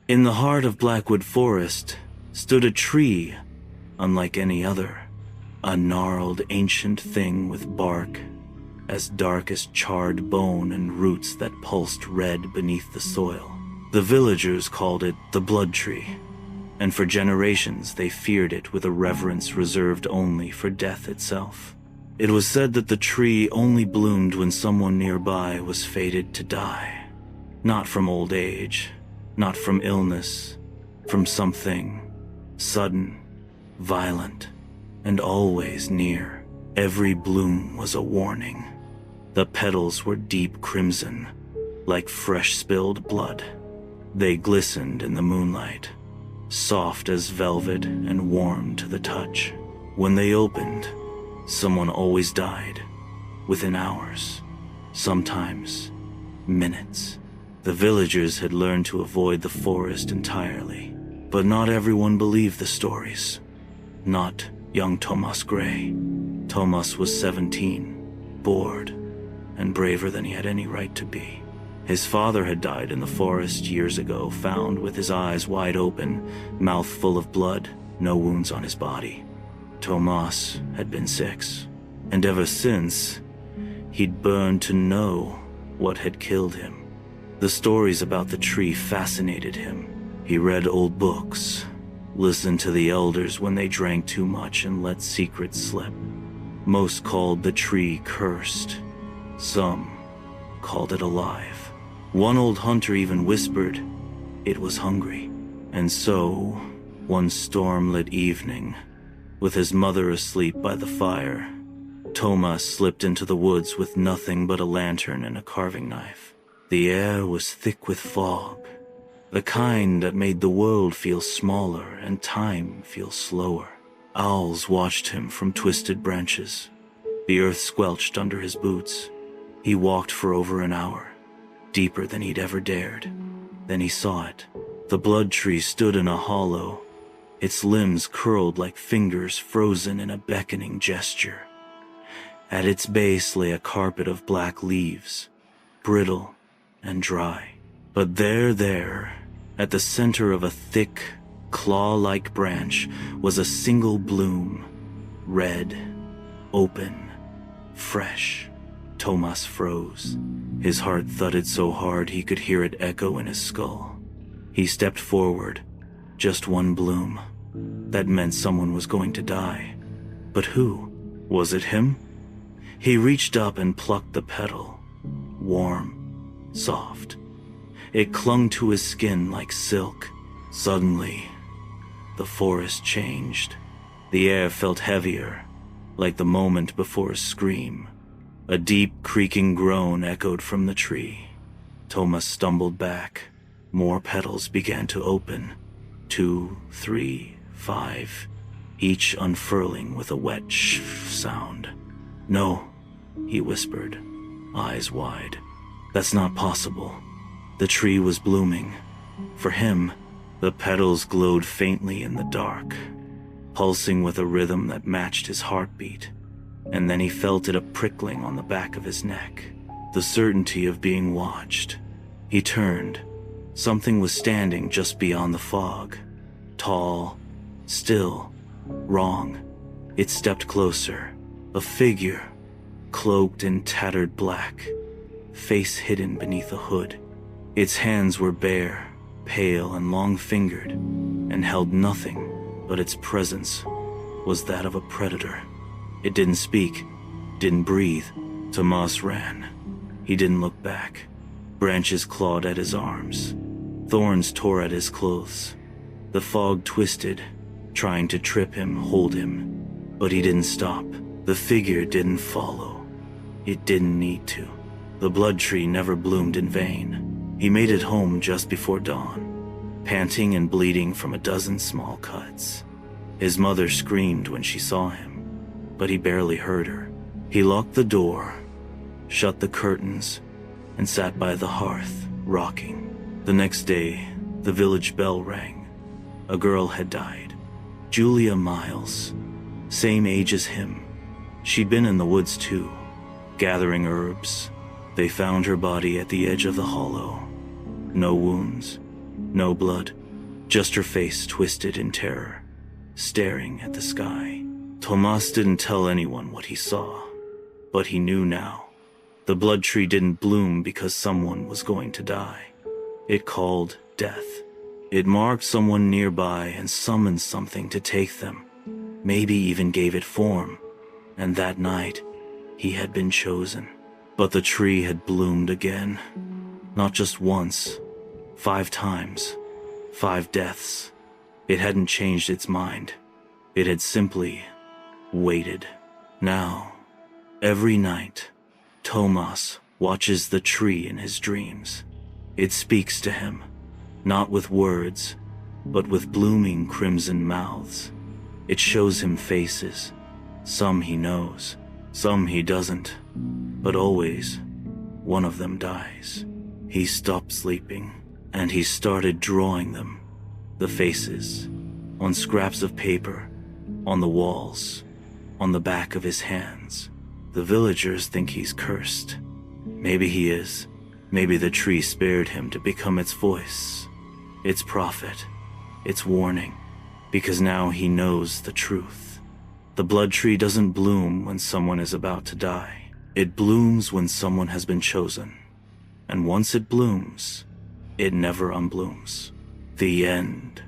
In the heart of Blackwood Forest stood a tree unlike any other, a gnarled ancient thing with bark as dark as charred bone and roots that pulsed red beneath the soil. The villagers called it the Blood Tree, and for generations they feared it with a reverence reserved only for death itself. It was said that the tree only bloomed when someone nearby was fated to die. Not from old age, not from illness, from something sudden, violent, and always near. Every bloom was a warning. The petals were deep crimson, like fresh spilled blood. They glistened in the moonlight, soft as velvet and warm to the touch. When they opened, someone always died, within hours, sometimes minutes. The villagers had learned to avoid the forest entirely, but not everyone believed the stories. Not young Thomas Gray. Thomas was 17, bored, and braver than he had any right to be. His father had died in the forest years ago, found with his eyes wide open, mouth full of blood, no wounds on his body. Thomas had been 6, and ever since, he'd burned to know what had killed him. The stories about the tree fascinated him. He read old books, listened to the elders when they drank too much and let secrets slip. Most called the tree cursed. Some called it alive. One old hunter even whispered it was hungry. And so, one storm-lit evening, with his mother asleep by the fire, Thomas slipped into the woods with nothing but a lantern and a carving knife. The air was thick with fog, the kind that made the world feel smaller and time feel slower. Owls watched him from twisted branches. The earth squelched under his boots. He walked for over an hour, deeper than he'd ever dared. Then he saw it. The blood tree stood in a hollow, its limbs curled like fingers frozen in a beckoning gesture. At its base lay a carpet of black leaves, brittle and dry. But there, at the center of a thick, claw-like branch, was a single bloom, red, open, fresh. Thomas froze. His heart thudded so hard he could hear it echo in his skull. He stepped forward. Just one bloom. That meant someone was going to die. But who? Was it him? He reached up and plucked the petal. Warm, soft. It clung to his skin like silk. Suddenly, the forest changed. The air felt heavier, like the moment before a scream. A deep, creaking groan echoed from the tree. Thomas stumbled back. More petals began to open. 2, 3, 5, each unfurling with a wet shh sound. "No," he whispered, eyes wide. "That's not possible." The tree was blooming. For him, the petals glowed faintly in the dark, pulsing with a rhythm that matched his heartbeat. And then he felt it a prickling on the back of his neck, the certainty of being watched. He turned. Something was standing just beyond the fog. Tall, still, wrong. It stepped closer. A figure, cloaked in tattered black, face hidden beneath a hood. Its hands were bare, pale and long-fingered, and held nothing, but its presence was that of a predator. It didn't speak, didn't breathe. Thomas ran. He didn't look back. Branches clawed at his arms. Thorns tore at his clothes. The fog twisted, trying to trip him, hold him. But he didn't stop. The figure didn't follow. It didn't need to. The blood tree never bloomed in vain. He made it home just before dawn, panting and bleeding from a dozen small cuts. His mother screamed when she saw him, but he barely heard her. He locked the door, shut the curtains, and sat by the hearth, rocking. The next day, the village bell rang. A girl had died. Julia Miles, same age as him. She'd been in the woods too, gathering herbs. They found her body at the edge of the hollow. No wounds, No blood, just her face twisted in terror, staring at the sky. Tomas didn't tell anyone what he saw, but he knew now. The blood tree didn't bloom because someone was going to die. It called death. It marked someone nearby and summoned something to take them, maybe even gave it form. And that night, he had been chosen. But the tree had bloomed again. Not just once, 5 times, 5 deaths. It hadn't changed its mind. It had simply waited. Now, every night, Tomas watches the tree in his dreams. It speaks to him, not with words, but with blooming crimson mouths. It shows him faces. Some he knows, some he doesn't, but always, one of them dies. He stopped sleeping, and he started drawing them, the faces, on scraps of paper, on the walls, on the back of his hands. The villagers think he's cursed. Maybe he is. Maybe the tree spared him to become its voice, its prophet, its warning, because now he knows the truth. The blood tree doesn't bloom when someone is about to die. It blooms when someone has been chosen. And once it blooms, it never unblooms. The end.